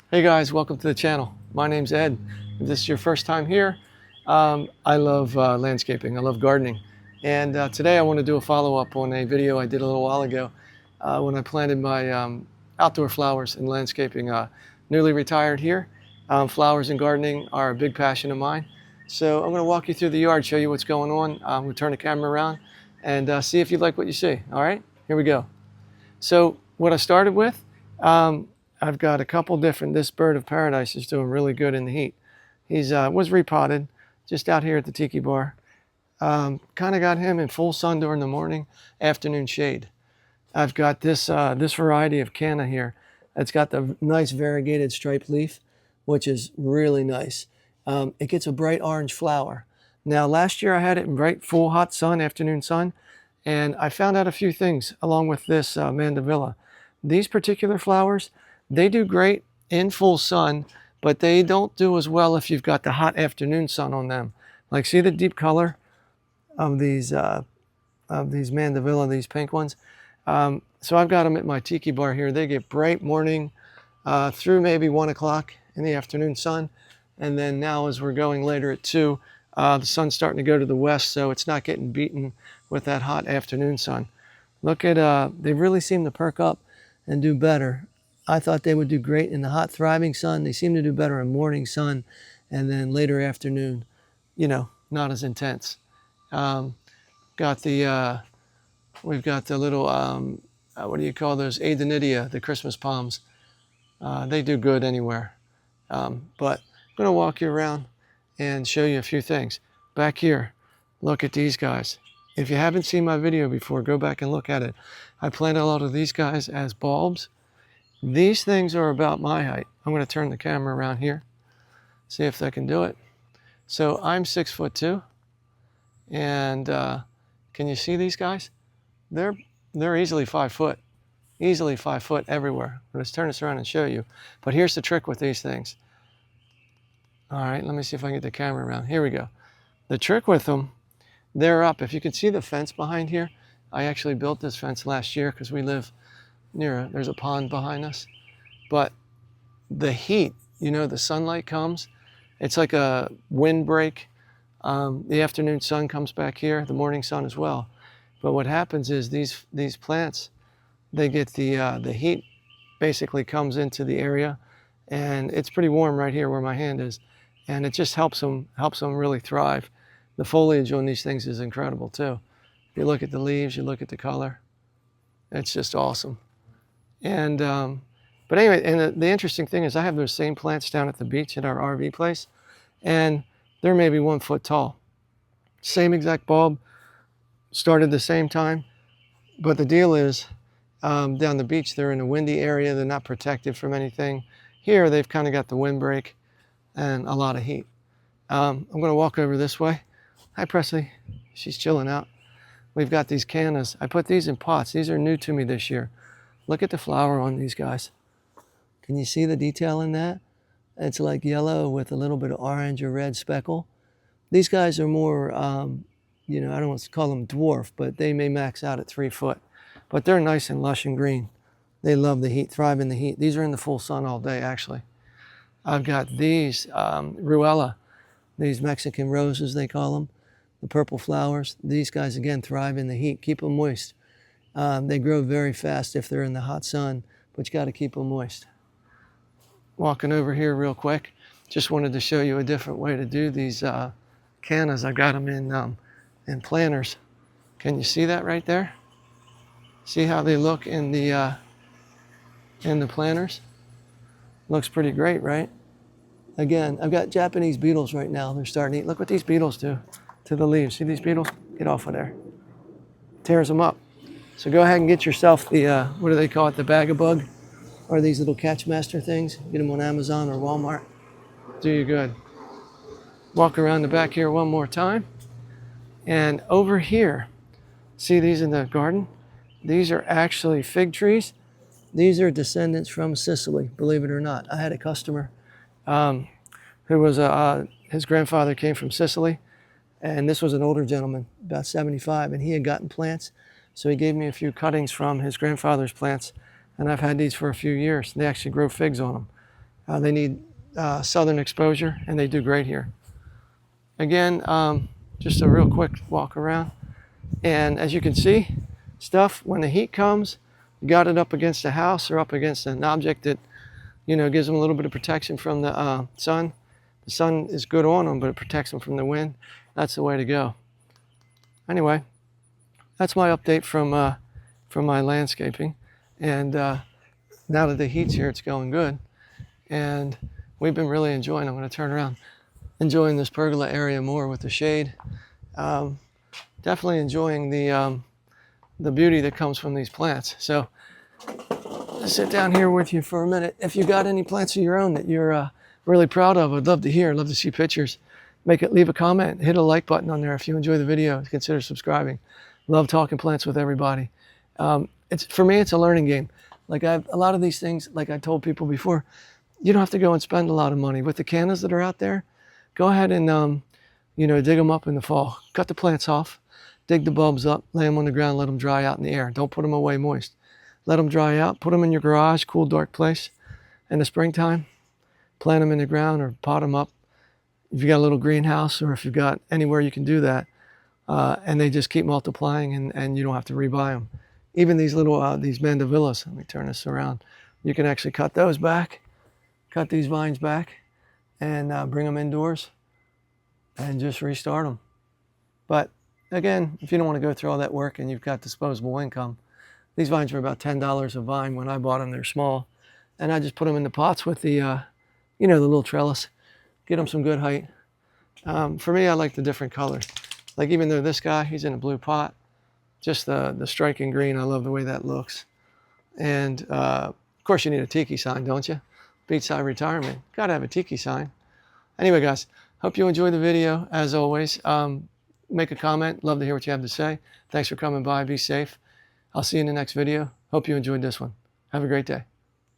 Hey guys, welcome to the channel. My name's Ed. If this is your first time here, I love landscaping. I love gardening. And today I want to do a follow-up on a video I did a little while ago when I planted my outdoor flowers and landscaping. Newly retired here. Flowers and gardening are a big passion of mine. So I'm going to walk you through the yard, show you what's going on. I'm going to turn the camera around and see if you like what you see. All right, here we go. So what I started with, I've got a couple different. This bird of paradise is doing really good in the heat. He's was repotted just out here at the Tiki Bar. Kind of got him in full sun during the morning, afternoon shade. I've got this variety of canna here. It's got the nice variegated striped leaf, which is really nice. It gets a bright orange flower. Now last year I had it in bright, full, hot sun, afternoon sun, and I found out a few things along with this mandevilla. These particular flowers, they do great in full sun, but they don't do as well if you've got the hot afternoon sun on them. Like, see the deep color of these mandevilla, these pink ones? So I've got them at my Tiki Bar here. They get bright morning through maybe 1 o'clock in the afternoon sun. And then now as we're going later at 2, the sun's starting to go to the west, so it's not getting beaten with that hot afternoon sun. Look at, they really seem to perk up and do better. I thought they would do great in the hot, thriving sun. They seem to do better in morning sun, and then later afternoon, you know, not as intense. Got the, we've got the little, what do you call those? Adenidia, the Christmas palms. They do good anywhere. But I'm going to walk you around and show you a few things. Back here, look at these guys. If you haven't seen my video before, go back and look at it. I planted a lot of these guys as bulbs. These things are about my height. I'm going to turn the camera around here, see if I can do it. So I'm 6'2", and can you see these guys? They're easily 5 foot, easily 5 foot everywhere. Let's turn this around and show you. But here's the trick with these things. All right, let me see if I can get the camera around. Here we go. The trick with them, they're up. If you can see the fence behind here, I actually built this fence last year because we live near, there's a pond behind us. But the heat, you know, the sunlight comes. It's like a windbreak. The afternoon sun comes back here, the morning sun as well. But what happens is these plants, they get the heat basically comes into the area, and it's pretty warm right here where my hand is, and it just helps them really thrive. The foliage on these things is incredible too. If you look at the leaves, you look at the color, it's just awesome. And but anyway, and the interesting thing is I have those same plants down at the beach at our RV place, and they're maybe 1 foot tall. Same exact bulb, started the same time, but the deal is down the beach, they're in a windy area, they're not protected from anything. Here, they've kind of got the windbreak and a lot of heat. I'm going to walk over this way. Hi, Presley. She's chilling out. We've got these cannas. I put these in pots. These are new to me this year. Look at the flower on these guys. Can you see the detail in that? It's like yellow with a little bit of orange or red speckle. These guys are more, you know, I don't want to call them dwarf, but they may max out at 3 foot. But they're nice and lush and green. They love the heat, thrive in the heat. These are in the full sun all day, actually. I've got these Ruella, these Mexican roses, they call them, the purple flowers. These guys, again, thrive in the heat. Keep them moist. They grow very fast if they're in the hot sun, but you got to keep them moist. Walking over here real quick, just wanted to show you a different way to do these cannas. I got them in planters. Can you see that right there? See how they look in the planters? Looks pretty great, right? Again, I've got Japanese beetles right now. They're starting to eat. Look what these beetles do to the leaves. See these beetles? Get off of there. Tears them up. So go ahead and get yourself the, what do they call it, the bag-a-bug? Or these little Catchmaster things. Get them on Amazon or Walmart. Do you good. Walk around the back here one more time. And over here, see these in the garden? These are actually fig trees. These are descendants from Sicily, believe it or not. I had a customer who was, his grandfather came from Sicily, and this was an older gentleman, about 75, and he had gotten plants. So he gave me a few cuttings from his grandfather's plants, and I've had these for a few years. They actually grow figs on them. They need southern exposure, and they do great here. Again, just a real quick walk around. And as you can see, stuff, when the heat comes, you got it up against a house or up against an object that, gives them a little bit of protection from the sun. The sun is good on them, but it protects them from the wind. That's the way to go. Anyway, that's my update from my landscaping. And now that the heat's here, it's going good. And we've been really enjoying, I'm going to turn around, enjoying this pergola area more with the shade. Definitely enjoying the beauty that comes from these plants. So I'll sit down here with you for a minute. If you got any plants of your own that you're really proud of, I'd love to hear. I'd love to see pictures. Leave a comment, hit a like button on there if you enjoy the video. Consider subscribing. Love talking plants with everybody. For me, it's a learning game. Like a lot of these things, like I told people before, you don't have to go and spend a lot of money. With the cannas that are out there, go ahead and dig them up in the fall. Cut the plants off, dig the bulbs up, lay them on the ground, let them dry out in the air. Don't put them away moist. Let them dry out, put them in your garage, cool, dark place. In the springtime, plant them in the ground or pot them up. If you got a little greenhouse or if you've got anywhere you can do that, and they just keep multiplying and you don't have to rebuy them. Even these little, these mandevillas, let me turn this around. You can actually cut those back, cut these vines back and bring them indoors and just restart them. But again, if you don't want to go through all that work and you've got disposable income, these vines were about $10 a vine when I bought them. They're small. And I just put them in the pots with the, the little trellis. Get them some good height. For me, I like the different colors. Like even though this guy, he's in a blue pot, just the striking green, I love the way that looks. And of course you need a tiki sign, don't you? Beachside retirement, gotta have a tiki sign. Anyway guys, hope you enjoyed the video. As always, make a comment, love to hear what you have to say. Thanks for coming by, be safe. I'll see you in the next video. Hope you enjoyed this one. Have a great day.